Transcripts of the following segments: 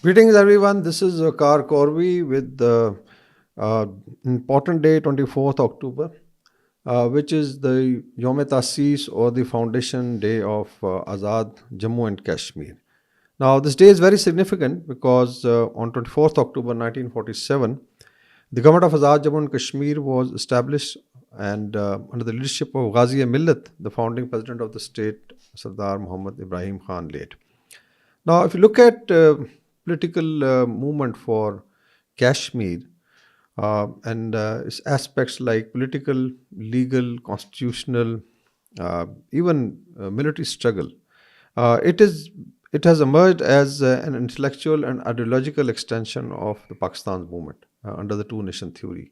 Greetings, everyone. This is Kar Corby with the uh, important day, 24th October, which is the Youm Tasees or the foundation day of Azad, Jammu and Kashmir. Now, this day is very significant because on 24th October 1947, the government of Azad, Jammu and Kashmir was established and under the leadership of Ghazi-e-Millat, the founding president of the state, Sardar Muhammad Ibrahim Khan late. Now, if you look at political movement for Kashmir and its aspects like political, legal, constitutional, even military struggle, it is it has emerged as an intellectual and ideological extension of the Pakistan's movement under the two nation theory,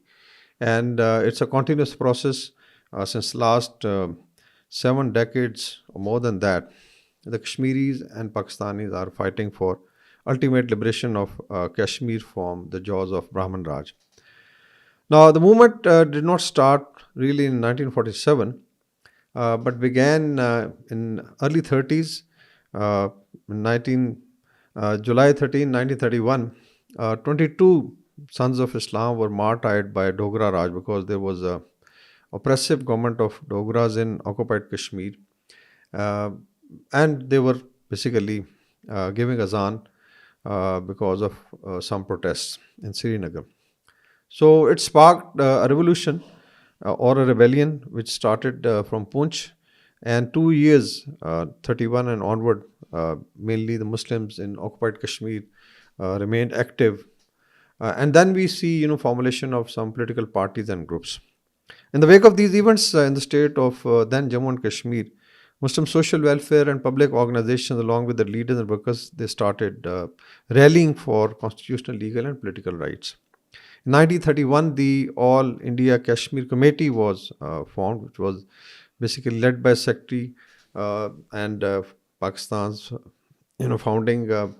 and it's a continuous process since last 7 decades or more than that. The Kashmiris and Pakistanis are fighting for ultimate liberation of Kashmir from the jaws of Brahman Raj. Now, the movement did not start really in 1947, but began in early 30s, in July 13, 1931. 22 sons of Islam were martyred by Dogra Raj because there was a oppressive government of Dogras in occupied Kashmir, uh, and they were basically giving azan because of some protests in Srinagar. So it sparked a revolution or a rebellion which started from Punch, and 2 years, 31 and onward, mainly the Muslims in occupied Kashmir remained active. And then we see, formulation of some political parties and groups. In the wake of these events in the state of then Jammu and Kashmir, Muslim social welfare and public organizations, along with the leaders and workers, they started rallying for constitutional, legal, and political rights. In 1931, the All India Kashmir Committee was formed, which was basically led by Secretary and Pakistan's, founding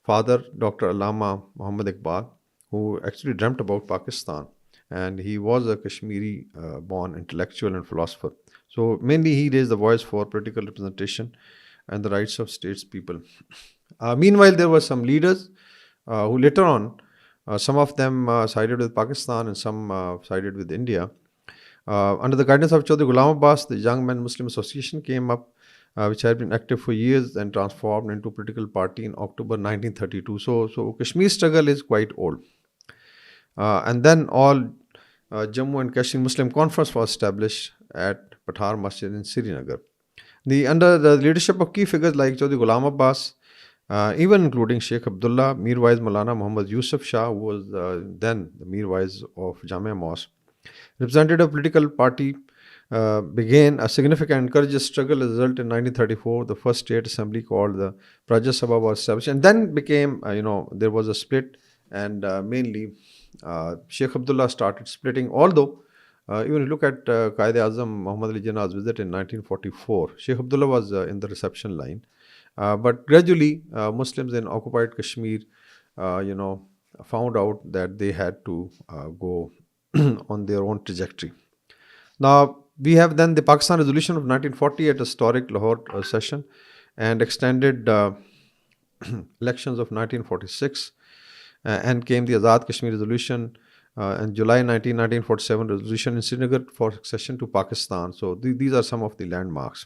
father, Dr. Allama Muhammad Iqbal, who actually dreamt about Pakistan, and he was a Kashmiri born intellectual and philosopher. So mainly he raised the voice for political representation and the rights of states people. Meanwhile, there were some leaders who later on, some of them sided with Pakistan and some sided with India. Under the guidance of Chaudhry Ghulam Abbas, the Young Men Muslim Association came up, which had been active for years and transformed into a political party in October 1932. So Kashmir struggle is quite old. And then all Jammu and Kashmir Muslim Conference was established at Pathar Masjid in Srinagar. Under the leadership of key figures like Chaudhry Ghulam Abbas, even including Sheikh Abdullah, Mirwais Maulana Muhammad Yusuf Shah, who was then the Mirwais of Jamia Mosque, represented a political party, began a significant and courageous struggle. As a result, in 1934, the first state assembly called the Praja Sabha was established, and then became, there was a split, and mainly Sheikh Abdullah started splitting. Although, even if you look at Qaeda-e-Azam Muhammad Ali Jinnah's visit in 1944, Sheikh Abdullah was in the reception line. But gradually, Muslims in occupied Kashmir, found out that they had to go on their own trajectory. Now, we have then the Pakistan resolution of 1940 at historic Lahore session and extended elections of 1946, and came the Azad Kashmir resolution and July 1947 resolution in Srinagar for accession to Pakistan. So these are some of the landmarks.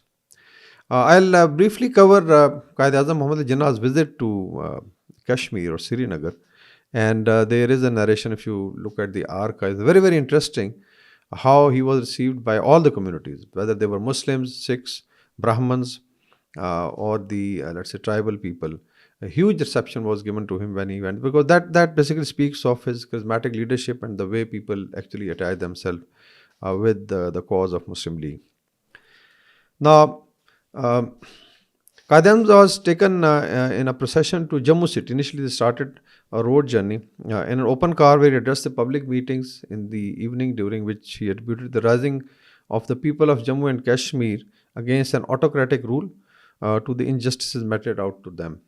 I'll briefly cover Qaeda-e-Azam Muhammad Ali Jinnah's visit to Kashmir or Srinagar. And there is a narration, if you look at the archives, very, very interesting how he was received by all the communities, whether they were Muslims, Sikhs, Brahmins, or the, let's say, tribal people. A huge reception was given to him when he went, because that basically speaks of his charismatic leadership and the way people actually attach themselves with the cause of Muslim League. Now, Qadam was taken in a procession to Jammu city. Initially, they started a road journey in an open car where he addressed the public meetings in the evening, during which he attributed the rising of the people of Jammu and Kashmir against an autocratic rule to the injustices meted out to them.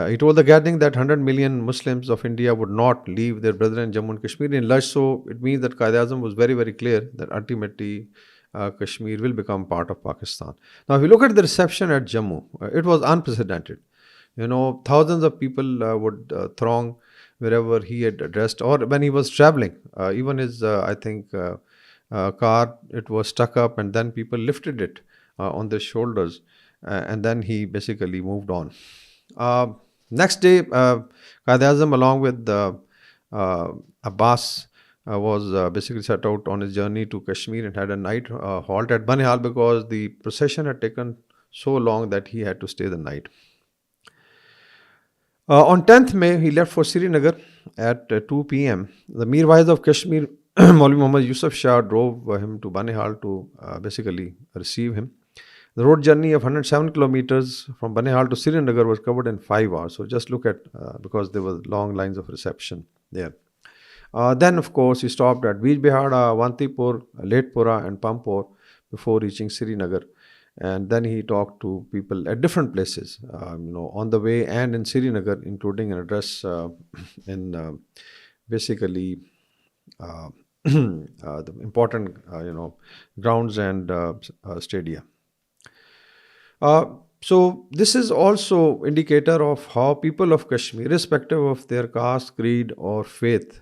He told the gathering that 100 million Muslims of India would not leave their brethren in Jammu and Kashmir in lush. So it means that Qaeda-e-Azam was very, very clear that ultimately Kashmir will become part of Pakistan. Now, if you look at the reception at Jammu, it was unprecedented. Thousands of people would throng wherever he had addressed, or when he was traveling. Even his, I think, car, it was stuck up, and then people lifted it on their shoulders, and then he basically moved on. Uh, Next day, Qaid Azam, along with uh, Abbas, was basically set out on his journey to Kashmir and had a night halt at Banihal because the procession had taken so long that he had to stay the night. On 10th May, he left for Srinagar at 2 p.m. The Mir Wais of Kashmir, Maulvi Muhammad Yusuf Shah, drove him to Banihal to basically receive him. The road journey of 107 kilometers from Banihal to Srinagar was covered in 5 hours. So just look at, because there were long lines of reception there. Then, of course, he stopped at Bij Bihara, Wantipur, Letpura, and Pampur before reaching Srinagar. And then he talked to people at different places, on the way and in Srinagar, including an address in basically uh, the important, grounds and stadia. Uh, so this is also indicator of how people of Kashmir, irrespective of their caste, creed, or faith,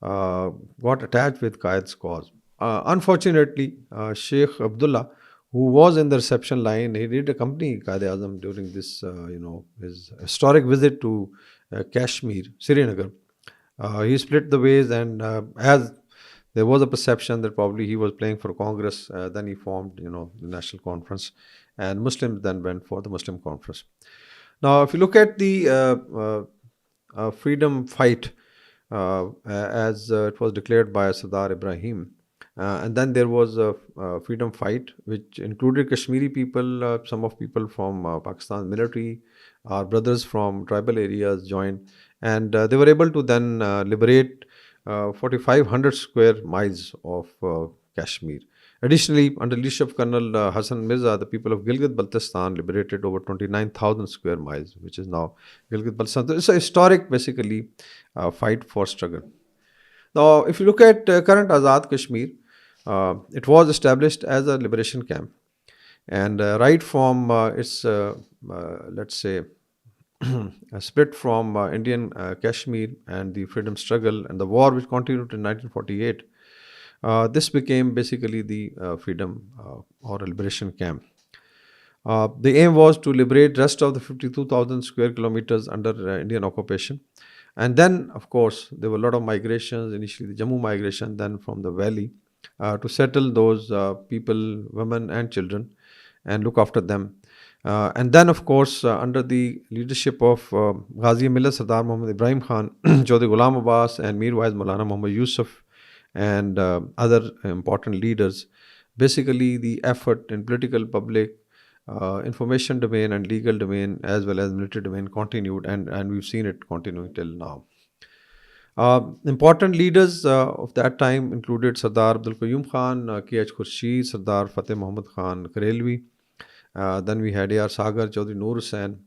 got attached with Qaed's cause. Unfortunately, Sheikh Abdullah, who was in the reception line, he did accompany Qaed Azam during this, his historic visit to Kashmir, Srinagar. He split the ways, and as there was a perception that probably he was playing for Congress, then he formed, the National Conference, and Muslims then went for the Muslim Conference. Now, if you look at the freedom fight, as it was declared by Sardar Ibrahim. And then there was a freedom fight, which included Kashmiri people, some of people from Pakistan military, our brothers from tribal areas joined, and they were able to then liberate 4,500 square miles of Kashmir. Additionally, under leadership of Colonel Hassan Mirza, the people of Gilgit-Baltistan liberated over 29,000 square miles, which is now Gilgit-Baltistan. So it's a historic, basically, fight for struggle. Now, if you look at current Azad Kashmir, it was established as a liberation camp. And right from its, let's say, a split from Indian Kashmir and the freedom struggle and the war which continued in 1948, this became basically the freedom or a liberation camp. The aim was to liberate rest of the 52,000 square kilometers under Indian occupation. And then, of course, there were a lot of migrations, initially the Jammu migration, then from the valley, to settle those people, women and children, and look after them. And then, of course, under the leadership of Ghazi Millat Sardar Muhammad Ibrahim Khan, Chaudhry Ghulam Abbas, and Mir Wais Maulana Muhammad Yusuf, and other important leaders, basically the effort in political, public, information domain and legal domain, as well as military domain, continued, and we've seen it continuing till now. Important leaders of that time included Sardar Abdul Qayyum Khan, K.H. Khurshid, Sardar Fateh Muhammad Khan Karelvi. Then we had A.R. Sagar, Chaudhry Noor Hussain,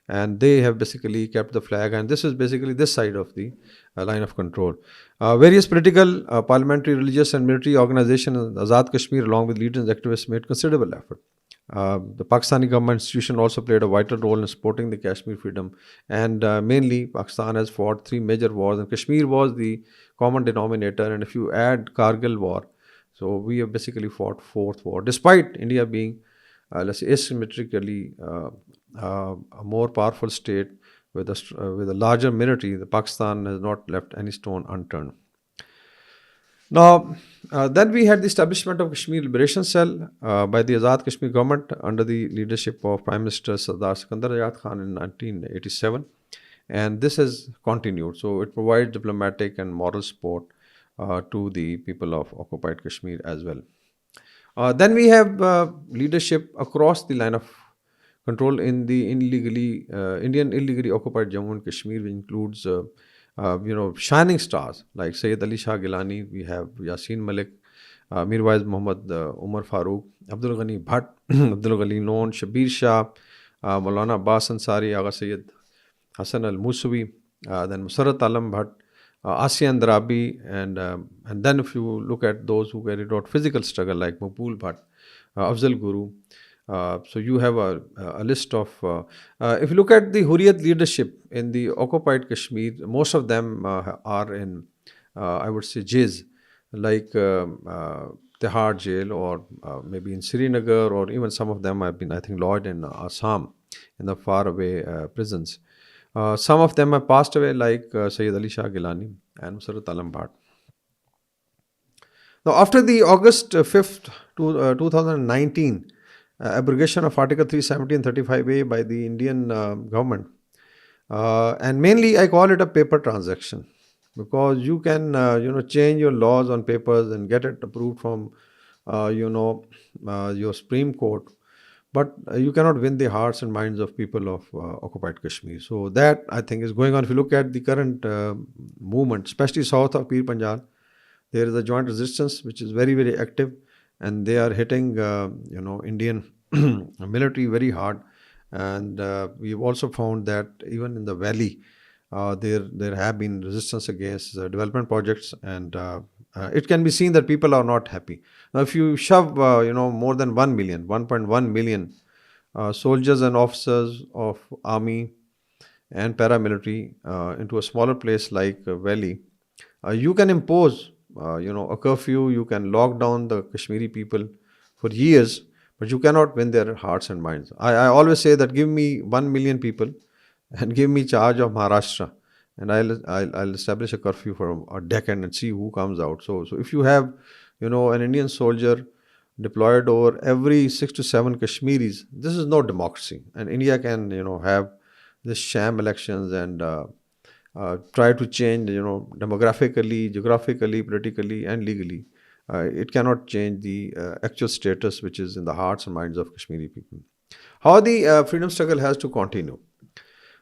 and they have basically kept the flag. And this is basically this side of the line of control. Various political, parliamentary, religious, and military organizations in Azad Kashmir, along with leaders and activists, made considerable effort. The Pakistani government institution also played a vital role in supporting the Kashmir freedom, and mainly Pakistan has fought 3 major wars, and Kashmir was the common denominator. And if you add Kargil war, so we have basically fought 4th war, despite India being, let's say, asymmetrically a more powerful state with a larger military. The Pakistan has not left any stone unturned. Now, then we had the establishment of Kashmir Liberation Cell by the Azad Kashmir government under the leadership of Prime Minister Sardar Sikandar Ayad Khan in 1987. And this has continued. So it provides diplomatic and moral support to the people of occupied Kashmir as well. Then we have leadership across the line of control in the Indian illegally occupied Jammu and Kashmir, which includes shining stars like Sayyid Ali Shah Gilani. We have Yasin Malik, Mir Wais Muhammad Umar Farooq, Abdul Ghani Bhatt, Abdul Ghani Noon, Shabir Shah, Maulana Abbas Ansari, Agha Sayyid Hassan Al Musawi, then Musarrat Alam Bhatt, Asian Darabi, and then if you look at those who carried out physical struggle like Maqbool Bhatt, Afzal Guru, So you have a list of. If you look at the Hurriyat leadership in the occupied Kashmir, most of them are in, I would say, jails like Tihar jail, or maybe in Srinagar, or even some of them have been, I think, lodged in Assam, in the faraway prisons. Some of them have passed away, like Sayyid Ali Shah Gilani and Musarrat Alam Bhat. Now, after the August 5th, 2019, abrogation of Article 370 and 35A by the Indian government, and mainly I call it a paper transaction, because you can change your laws on papers and get it approved from your Supreme Court, but you cannot win the hearts and minds of people of occupied Kashmir. So that, I think, is going on. If you look at the current movement, especially south of Pir Panjal, there is a joint resistance which is very, very active, and they are hitting Indian military very hard. And we've also found that even in the valley, there have been resistance against development projects, and it can be seen that people are not happy. Now, if you shove more than 1 million, 1.1 million soldiers and officers of army and paramilitary into a smaller place like valley, you can impose a curfew, you can lock down the Kashmiri people for years, but you cannot win their hearts and minds. I always say that give me 1 million people and give me charge of Maharashtra, and I'll establish a curfew for a decade and see who comes out. So if you have an Indian soldier deployed over every 6 to 7 Kashmiris, this is no democracy, and India can have this sham elections and try to change, demographically, geographically, politically, and legally. It cannot change the actual status which is in the hearts and minds of Kashmiri people. How the freedom struggle has to continue.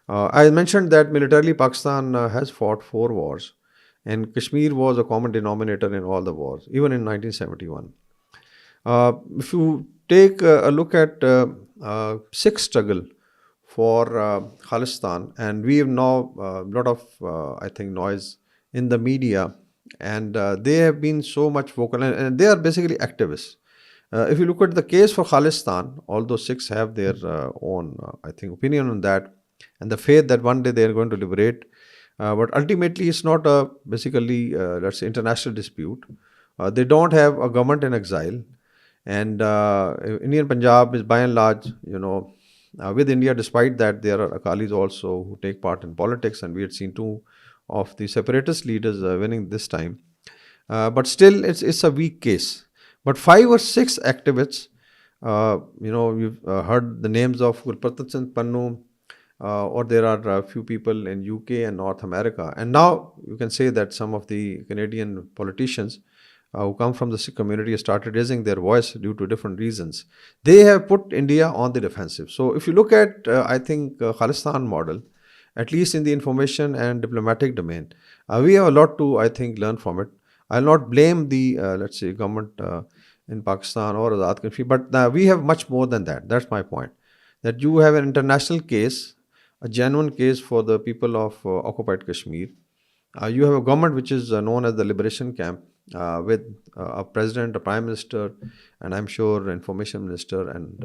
I mentioned that militarily Pakistan has fought 4 wars, and Kashmir was a common denominator in all the wars, even in 1971. If you take a look at Sikh struggle for Khalistan, and we have now a lot of, I think, noise in the media, and they have been so much vocal, and they are basically activists. If you look at the case for Khalistan, although Sikhs have their own, I think, opinion on that, and the faith that one day they are going to liberate, but ultimately it's not a basically, let's say, international dispute. They don't have a government in exile, and Indian Punjab is by and large, with India. Despite that, there are Akalis also who take part in politics, and we had seen 2 of the separatist leaders winning this time. But still, it's a weak case. But 5 or 6 activists, we've heard the names of Gurpratap Singh Pannu, or there are a few people in UK and North America, and now you can say that some of the Canadian politicians who come from the Sikh community have started raising their voice due to different reasons. They have put India on the defensive. So if you look at, I think, Khalistan model, at least in the information and diplomatic domain, we have a lot to, I think, learn from it. I'll not blame the, let's say, government in Pakistan or Azad Kashmir, but we have much more than that. That's my point. That you have an international case, a genuine case for the people of occupied Kashmir. You have a government which is known as the Liberation Camp, with a president, a prime minister, and I'm sure information minister, and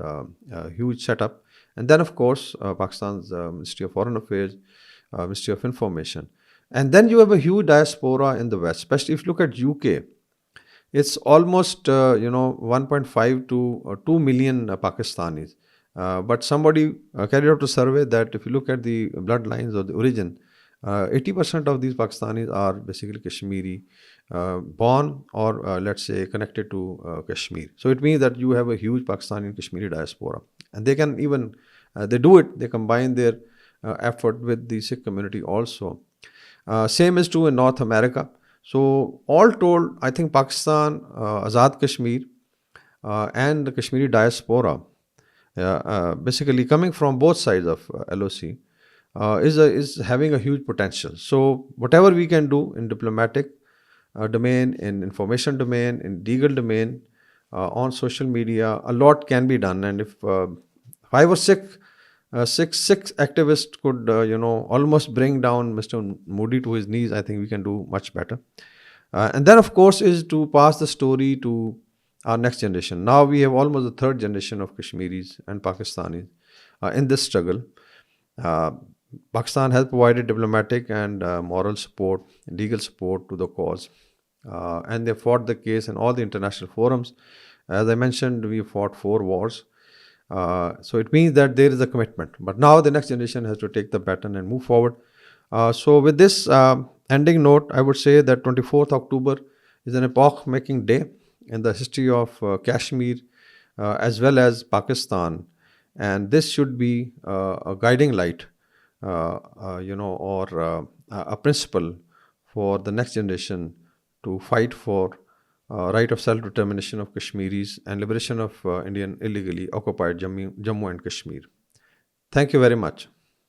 a huge setup. And then, of course, Pakistan's Ministry of Foreign Affairs, Ministry of Information. And then you have a huge diaspora in the West, especially if you look at UK. It's almost 1.5 to 2 million Pakistanis. But somebody carried out a survey that if you look at the bloodlines or the origin, 80% of these Pakistanis are basically Kashmiri born, or let's say connected to Kashmir. So it means that you have a huge Pakistani and Kashmiri diaspora, and they can even they do it. They combine their effort with the Sikh community also. Same is true in North America. So all told, I think Pakistan, Azad Kashmir, and the Kashmiri diaspora, basically coming from both sides of LOC, is having a huge potential. So whatever we can do in diplomatic domain, in information domain, in legal domain, on social media, a lot can be done. And if 5 or 6 activists could, almost bring down Mr. Modi to his knees, I think we can do much better. And then, of course, is to pass the story to our next generation. Now we have almost the third generation of Kashmiris and Pakistanis in this struggle. Uh, Pakistan has provided diplomatic and moral support, legal support to the cause, and they fought the case in all the international forums. As I mentioned, we fought 4 wars. So it means that there is a commitment. But now the next generation has to take the baton and move forward. So with this ending note, I would say that 24th October is an epoch-making day in the history of Kashmir as well as Pakistan, and this should be a guiding light, or a principle for the next generation to fight for right of self-determination of Kashmiris and liberation of Indian illegally occupied Jammu and Kashmir. Thank you very much.